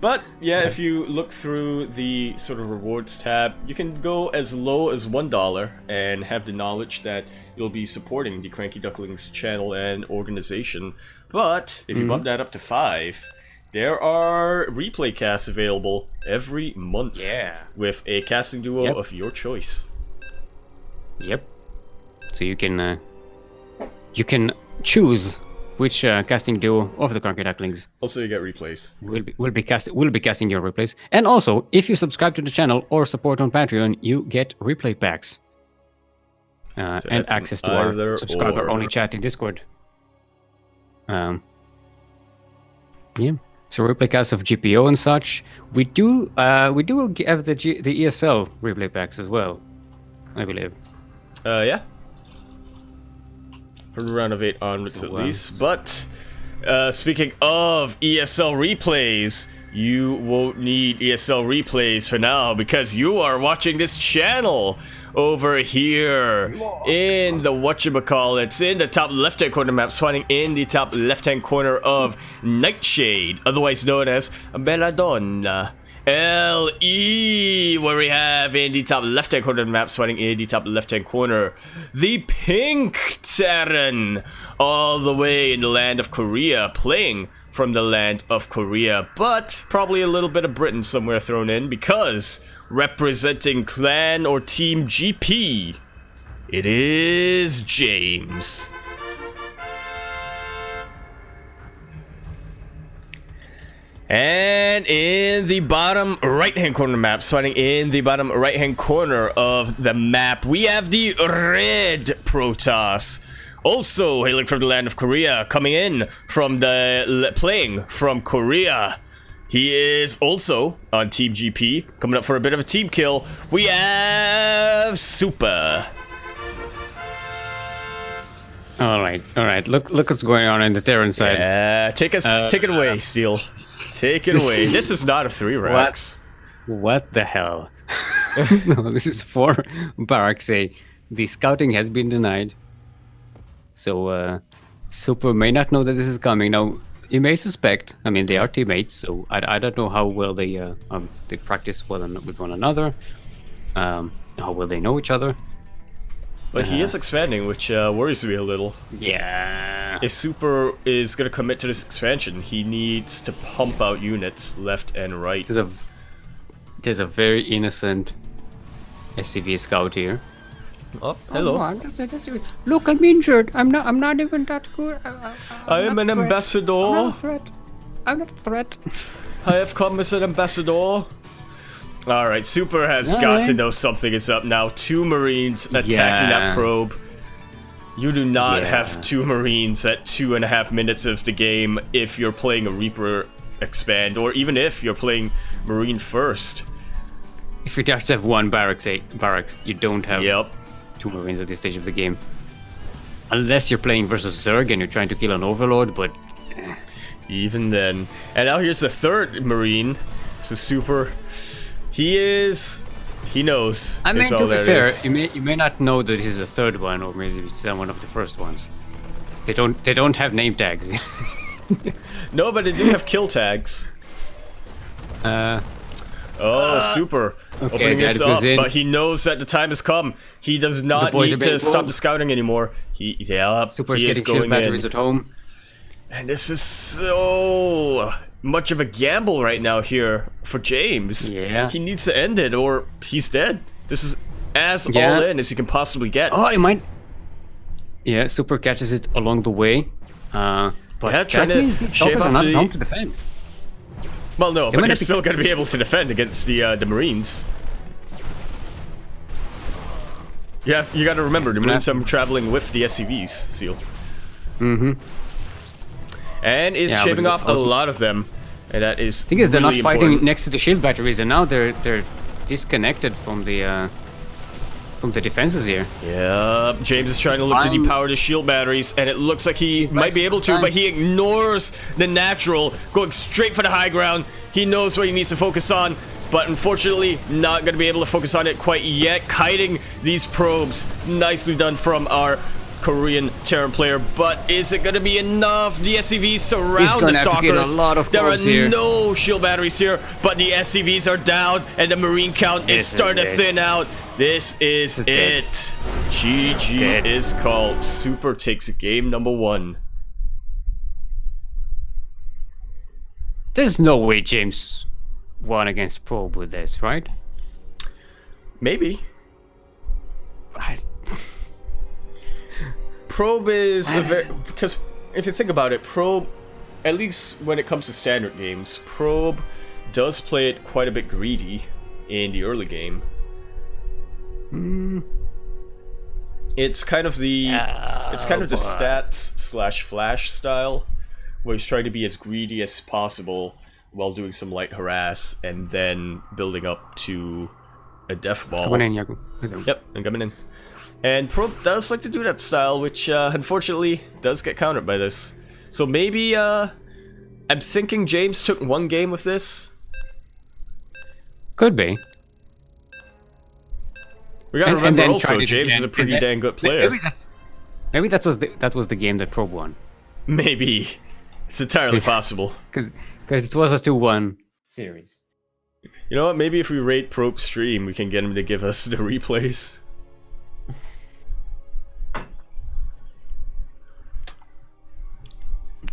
But yeah, if you look through the sort of rewards tab, you can go as low as $1 and have the knowledge that you'll be supporting the CranKy Ducklings channel and organization. But if you bump that up to $5, there are replay casts available every month. Yeah. With a casting duo of your choice. Yep. So you can choose which casting duo of the CranKy Ducklings. Also, you get replays. Will be casting your replays. And also, if you subscribe to the channel or support on Patreon, you get replay packs. So and access to our subscriber-only chat in Discord. Yeah. So replay casts of GPO and such. We do have the ESL replay packs as well, I believe. Yeah. From round of 8 onwards at least. But speaking of ESL replays, you won't need ESL replays for now because you are watching this channel over here in the whatchamacallits, in the top left-hand corner map, spawning in the top left-hand corner of Nightshade, otherwise known as Belladonna. LE, where we have in the top left-hand corner of the map, spawning in the top left-hand corner, the Pink Terran, all the way in the land of Korea, playing from the land of Korea, but probably a little bit of Britain somewhere thrown in, because representing clan or team GP, it is James. And in the bottom right-hand corner map, spawning in the bottom right-hand corner of the map, we have the Red Protoss. Also hailing from the land of Korea, coming in from playing from Korea. He is also on Team GP, coming up for a bit of a team kill. We have Super. All right. Look what's going on in the Terran side. Take it away, Steel. Take it away. This is not a 3 racks. What the hell? No, this is 4 barracks A. The scouting has been denied. So Super may not know that this is coming. Now, you may suspect. I mean, they are teammates, so I don't know how well they practice with one another. How well they know each other. But he is expanding, which worries me a little. Yeah. If Super is going to commit to this expansion, he needs to pump out units left and right. There's a very innocent SCV scout here. Oh, hello. Oh, look, I'm injured. I'm not even that good. I am an ambassador. I'm not a threat. I have come as an ambassador. Alright, Super has got to know something is up now. 2 Marines attacking that probe. You do not have 2 Marines at 2.5 minutes of the game if you're playing a Reaper expand, or even if you're playing Marine first. If you just have 1 barracks, you don't have 2 Marines at this stage of the game. Unless you're playing versus Zerg and you're trying to kill an Overlord, but... Even then. And now here's the 3rd Marine. So Super... He knows. I mean, to be fair, you may not know that this is the 3rd one, or maybe it's one of the first ones. They don't have name tags. No, but they do have kill tags. Super. Okay, opening this up, but he knows that the time has come. He does not need to stop the scouting anymore. Super is getting shield batteries at home. And this is so much of a gamble right now here for James. Yeah. He needs to end it or he's dead. This is as all in as you can possibly get. Oh, it might... Yeah, Super catches it along the way. But trying to shave off not home to defend. Well, no, but you're still going to be able to defend against the Marines. Yeah, you got to remember, the Marines are traveling with the SCVs, Seal. Mm-hmm. And is shaving off a lot of them. And that is thing is, they're really not fighting next to the shield batteries, and now they're disconnected from the defenses here. Yeah, James is trying to look to depower the shield batteries, and it looks like he might be able to, but he ignores the natural, going straight for the high ground. He knows what he needs to focus on, but unfortunately, not going to be able to focus on it quite yet. Kiting these probes, nicely done from our Korean Terran player, but is it going to be enough? The SCVs surround the Stalkers. There are no shield batteries here, but the SCVs are down, and the Marine count is starting to thin out. This is it. GG is called. Super takes game number 1. There's no way James won against Probe with this, right? Maybe. Probe is a very... Because if you think about it, Probe, at least when it comes to standard games, Probe does play it quite a bit greedy in the early game. It's kind of the... it's kind of the stats/flash style, where he's trying to be as greedy as possible while doing some light harass and then building up to a death ball. Coming in, Yaku. Yep, I'm coming in. And Probe does like to do that style, which unfortunately does get countered by this. So maybe, I'm thinking James took 1 game with this. Could be. We gotta remember also, James is a pretty dang good player. Maybe that was the game that Probe won. Maybe. It's entirely possible. Because it was a 2-1 series. You know what, maybe if we rate Probe stream, we can get him to give us the replays.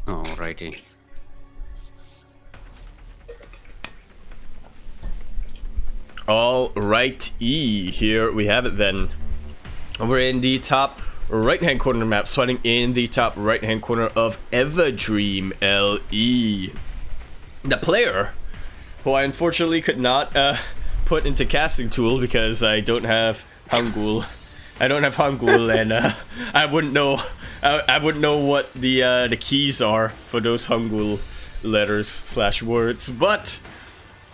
Alrighty. Alrighty, here we have it then. Over in the top right-hand corner of the map, fighting in the top right-hand corner of Everdream LE. The player, who I unfortunately could not put into casting tool because I don't have Hangul. I don't have Hangul, and I wouldn't know. I wouldn't know what the keys are for those Hangul letters/words. But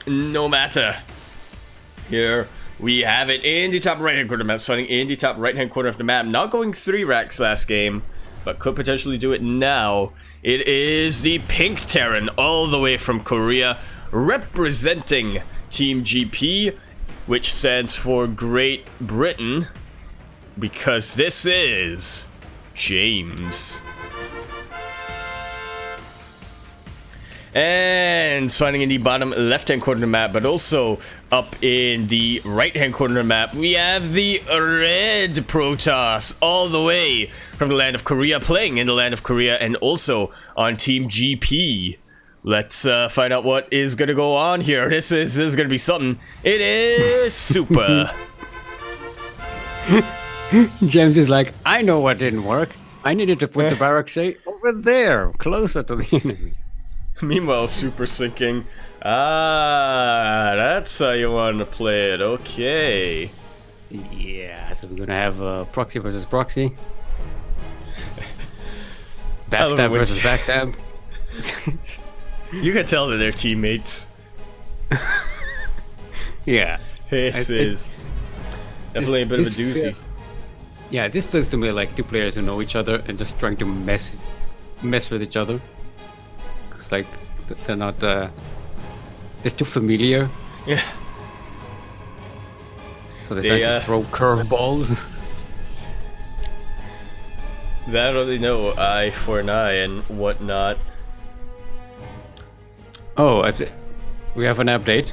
no matter. Here we have it in the top right-hand corner of the map, starting in the top right-hand corner of the map. Not going 3 racks last game, but could potentially do it now. It is the Pink Terran, all the way from Korea, representing Team GP, which stands for Great Britain, because this is James. And spawning in the bottom left-hand corner of the map, but also up in the right-hand corner of the map, we have the Red Protoss, all the way from the land of Korea, playing in the land of Korea, and also on Team GP. Let's find out what is going to go on here. This is going to be something. It is super. James is like, I know what didn't work. I needed to put the barracks over there, closer to the enemy. Meanwhile, super syncing. Ah, that's how you want to play it. Okay. Yeah, so we're gonna have proxy versus proxy. Backstab versus backstab. You can tell that they're teammates. Yeah. This is definitely a bit of a doozy. Yeah, this feels to me like 2 players who know each other and just trying to mess with each other. It's like they're not they're too familiar. Yeah. So they're trying to throw curveballs. That only know eye for an eye and whatnot. Oh, we have an update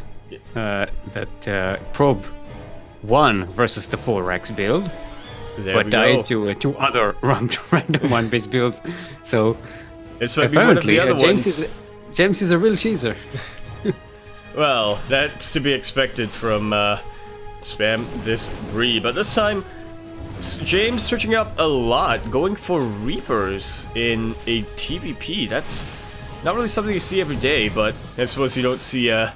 that Probe won versus the 4 racks build, but died to 2 other random 1-base builds. So it's might be one of the other ones. James is a real cheeser. Well, that's to be expected from Spam this Bree, but this time James switching up a lot, going for Reapers in a TVP. That's not really something you see every day, but I suppose you don't see a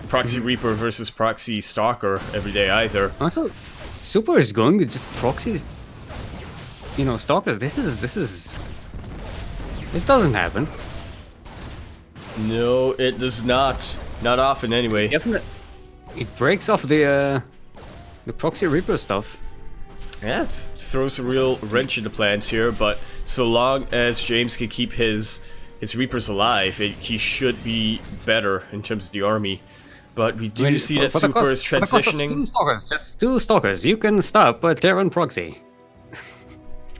Proxy Reaper versus Proxy Stalker every day either. Also, Super is going with just proxies. You know, Stalkers. This doesn't happen. No, it does not. Not often, anyway. Definitely, it breaks off the Proxy Reaper stuff. Yeah, it throws a real wrench into plans here, but so long as James can keep his Reapers alive, he should be better in terms of the army. But we do see that Super is transitioning. Just 2 Stalkers. You can stop a Terran proxy.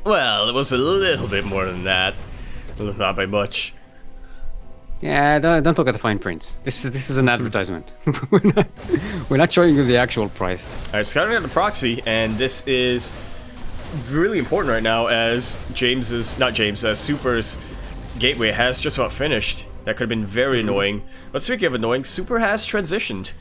Well, it was a little bit more than that. Not by much. Yeah, don't look at the fine prints. This is an advertisement. we're not showing you the actual price. Alright, scouting at the proxy, and this is really important right now as Super's gateway has just about finished. That could have been very annoying. But speaking of annoying, Super has transitioned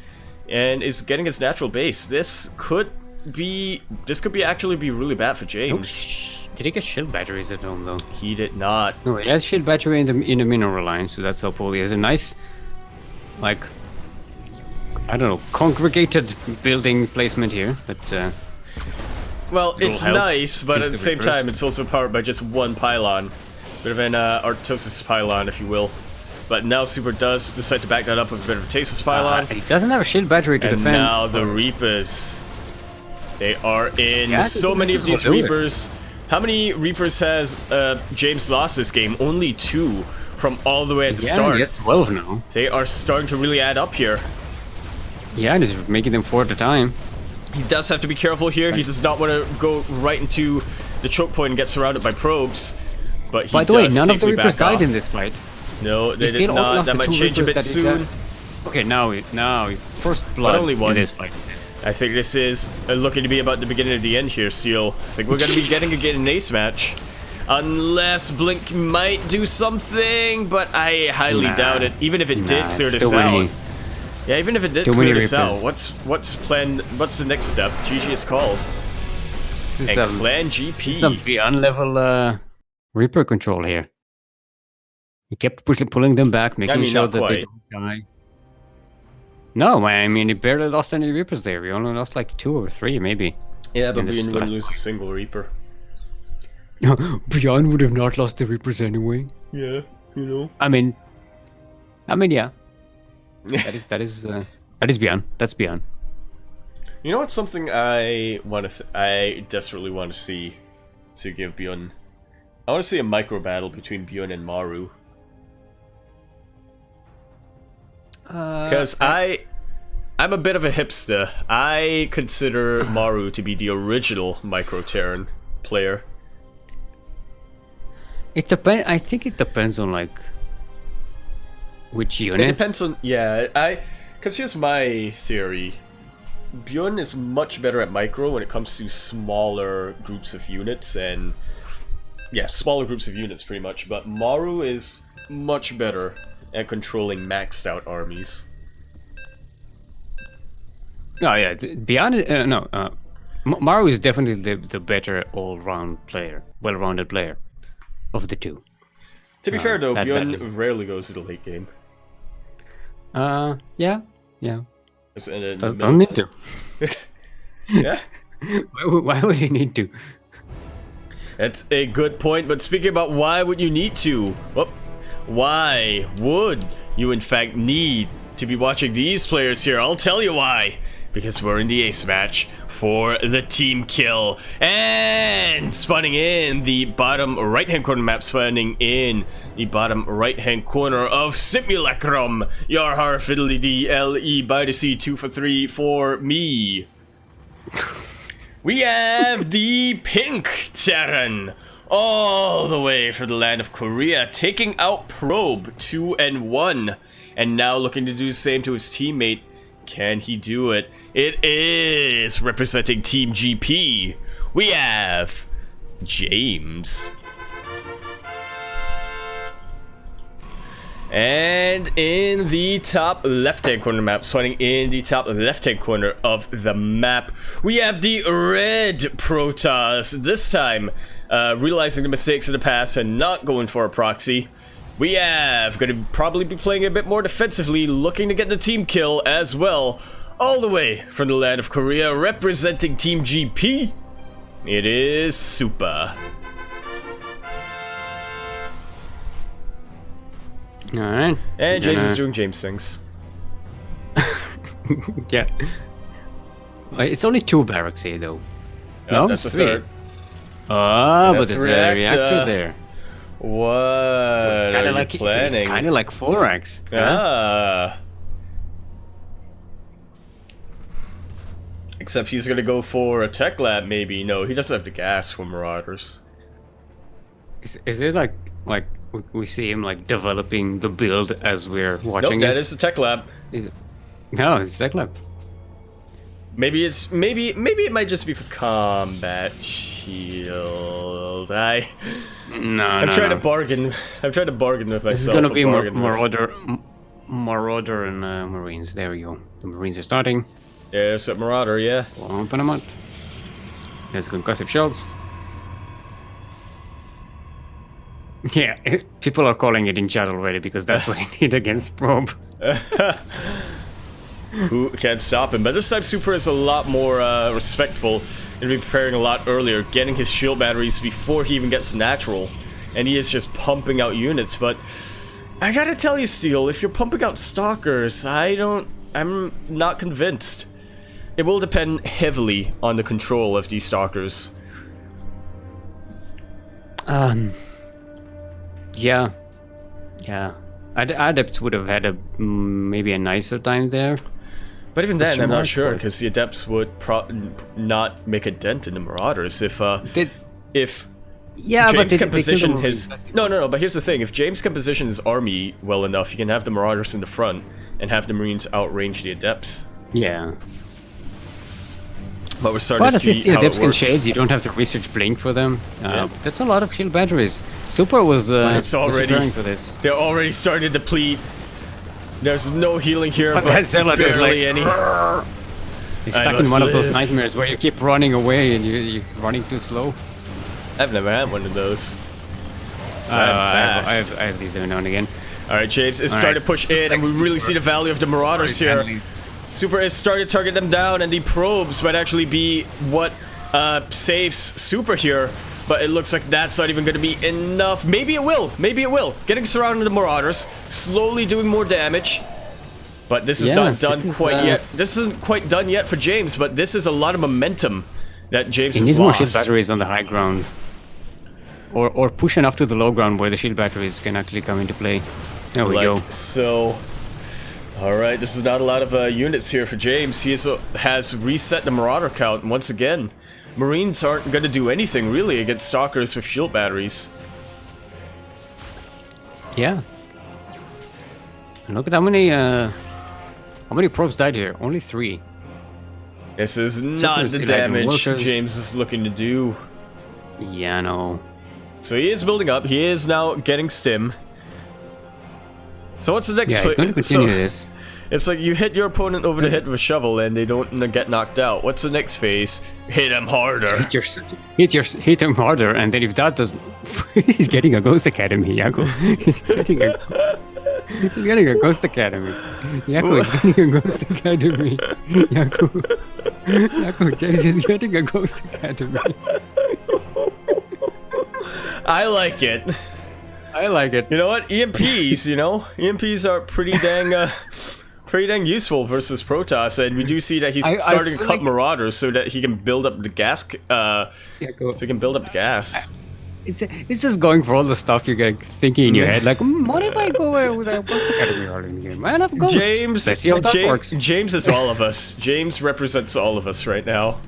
and is getting his natural base. This could actually be really bad for James. Did he get shield batteries at home though? He did not. No, he has shield battery in the mineral line, so that's helpful. He has a nice, like, I don't know, congregated building placement here, but well, it's nice, but at the same time, it's also powered by just one pylon. Bit of an Artosis pylon, if you will. But now Super does decide to back that up with a bit of a Tasis pylon. He doesn't have a shield battery to defend. And now the Reapers. They are in so many of these Reapers. How many Reapers has James lost this game? Only 2 from all the way at the start. He has 12 now. They are starting to really add up here. Yeah, and he's making them 4 at a time. He does have to be careful here. He does not want to go right into the choke point and get surrounded by probes. But he By the way, none of the Reapers died in this fight. No, they did not. That might change a bit soon. Okay, now first blood but only one. In this fight. I think this is looking to be about the beginning of the end here, Steel. I think we're going to be getting an ace match. Unless Blink might do something, but I highly doubt it. Even if it did clear this out. Yeah, even if it did clear this out, what's the next step? GG is called. This is Clan GP. Some beyond level Reaper control here. He kept pulling them back, making sure that they don't die. No, I mean, he barely lost any Reapers there. We only lost like 2 or 3, maybe. Yeah, but we didn't lose a single Reaper. Beyond would have not lost the Reapers anyway. Yeah, you know. I mean, yeah. that is Beyond. That's Beyond. You know what's something I desperately want to see to give Bjorn? I want to see a micro battle between Bjorn and Maru. Because I'm a bit of a hipster. I consider Maru to be the original Micro Terran player. It depends. I think it depends on like which unit. It depends on because here's my theory. Bjorn is much better at micro when it comes to smaller groups of units and smaller groups of units pretty much. But Maru is much better at controlling maxed out armies. Oh yeah, Beyond Maru is definitely the better all-round player, well-rounded player of the two. To be fair though, Bjorn rarely goes to the late game. Yeah. Don't need to. Yeah. Why would you need to? That's a good point, but speaking about why would you need to? Well, why would you in fact need to be watching these players here? I'll tell you why. Because we're in the ace match for the team kill. And spawning in the bottom right-hand corner map, spawning in the bottom right-hand corner of Simulacrum. Yarhar Fiddly DLE by the sea 2 for 3 for me. We have the Pink Terran, all the way from the land of Korea, taking out Probe 2-1, and now looking to do the same to his teammate. Can he do it? It is representing Team GP. We have James. And in the top left-hand corner map, spawning in the top left-hand corner of the map, we have the red Protoss. This time, realizing the mistakes of the past and not going for a proxy. We have going to probably be playing a bit more defensively, looking to get the team kill as well. All the way from the land of Korea, representing Team GP, it is Super. Alright. And James is doing James things. Yeah. It's only 2 barracks here though. No, that's 3. The 3rd. Oh, but there's a reactor there. What so it's kinda like planning? It's kind of like 4x. Ah. Except he's gonna go for a tech lab, maybe. No, he doesn't have the gas for Marauders. Is it like we see him like developing the build as we're Nope, watching that it? is the tech lab. Is it? No, it's that lab. Maybe it might just be for combat shield. I'm trying to bargain. I'm trying to bargain with myself. This is gonna be Marauder and Marines. There we go. The Marines are starting. There's a Marauder, yeah. Open them up. There's concussive shells. Yeah, people are calling it in chat already because that's what he did against Probe. Who can't stop him? But this time Super is a lot more respectful and be preparing a lot earlier, getting his shield batteries before he even gets natural. And he is just pumping out units, but I gotta tell you, Steel, if you're pumping out Stalkers, I'm not convinced. It will depend heavily on the control of these Stalkers. Yeah. Adepts would have had maybe a nicer time there. But even then, I'm not sure, because the Adepts would not make a dent in the Marauders if James can position his... No, but here's the thing. If James can position his army well enough, he can have the Marauders in the front and have the Marines outrange the Adepts. Yeah. But we're starting to see how it works. But at least the Adepts can shades, you don't have to research Blink for them. That's a lot of shield batteries. Super was preparing for this. They're already starting to deplete. There's no healing here, but barely any. He's stuck in one of those nightmares where you keep running away and you're running too slow. I've never had one of those. So I have these every now and again. Alright, James is starting to push in, and we really see the value of the Marauders here. Super is starting to target them down, and the probes might actually be what saves Super here. But it looks like that's not even going to be enough. Maybe it will. Maybe it will. Getting surrounded the Marauders, slowly doing more damage. But this is not done quite yet. This isn't quite done yet for James, but this is a lot of momentum that James has lost. He needs more shield batteries on the high ground. Or push enough to the low ground where the shield batteries can actually come into play. There we go. So, alright, this is not a lot of units here for James. He has reset the Marauder count once again. Marines aren't going to do anything, really, against Stalkers with shield batteries. Yeah. And look at how many probes died here. Only 3. This is not the damage James is looking to do. Yeah, no. So he is building up. He is now getting stim. So what's the next phase? Yeah, he's going to continue this. It's like you hit your opponent over the head with a shovel and they don't get knocked out. What's the next phase? Hit him harder. Hit him harder, and then if that does, he's getting a Ghost Academy, Yaku. He's getting a Ghost Academy. Yaku is getting a Ghost Academy. Yaku, James is getting a Ghost Academy. I like it. I like it. You know what? EMPs, EMPs are pretty dang useful versus Protoss, and we do see that he's starting to cut Marauders so that he can build up the gas. So he can build up the gas. It's just going for all the stuff you're thinking in your head, like, what if I go with a Ghost Academy early in the game? I have Ghosts. James is all of us. James represents all of us right now.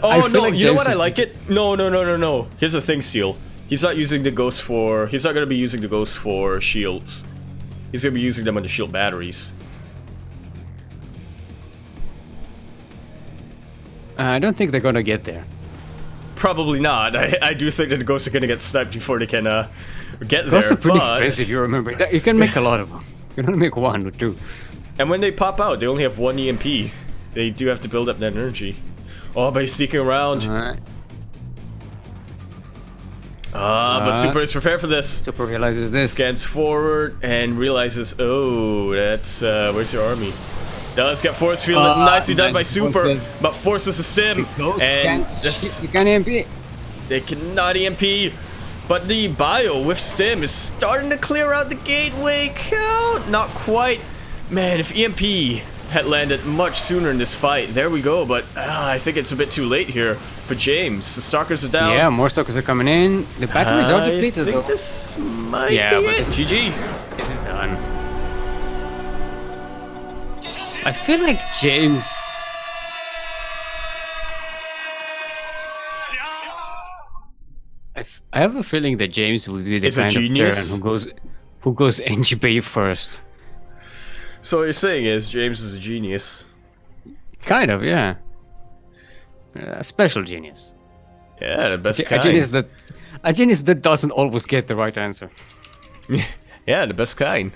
No, you know what? I like it. No. Here's the thing, Steel. He's not using the Ghost for... He's not going to be using the Ghost for shields. He's going to be using them on the shield batteries. I don't think they're going to get there. Probably not. I do think that the Ghosts are going to get sniped before they can get there. Ghosts are pretty expensive, you remember. You can make a lot of them. You can only make 1 or 2. And when they pop out, they only have 1 EMP. They do have to build up that energy. Oh, but he's sneaking around. But Super is prepared for this. Super realizes this. Scans forward and realizes, oh, that's, where's your army? Does get force field, nicely done by Super, but forces a stim. And you can't EMP. They cannot EMP, but the bio with stim is starting to clear out the gateway count. Not quite. Man, if EMP had landed much sooner in this fight, there we go, but I think it's a bit too late here for James. The Stalkers are down. Yeah, more Stalkers are coming in. The batteries are depleted, though. I think this might be it. GG. This is done. I feel like James... I have a feeling that James will be the Is a kind of genius? Terran who goes NGB first. So what you're saying is James is a genius. Kind of, yeah. A special genius. Yeah, the best A kind. genius that doesn't always get the right answer. Yeah, the best kind.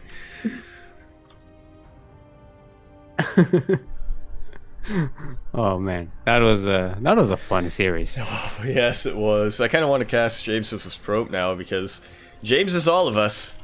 Oh man, that was a fun series. Yes, it was. I kind of want to cast James as his probe now because James is all of us.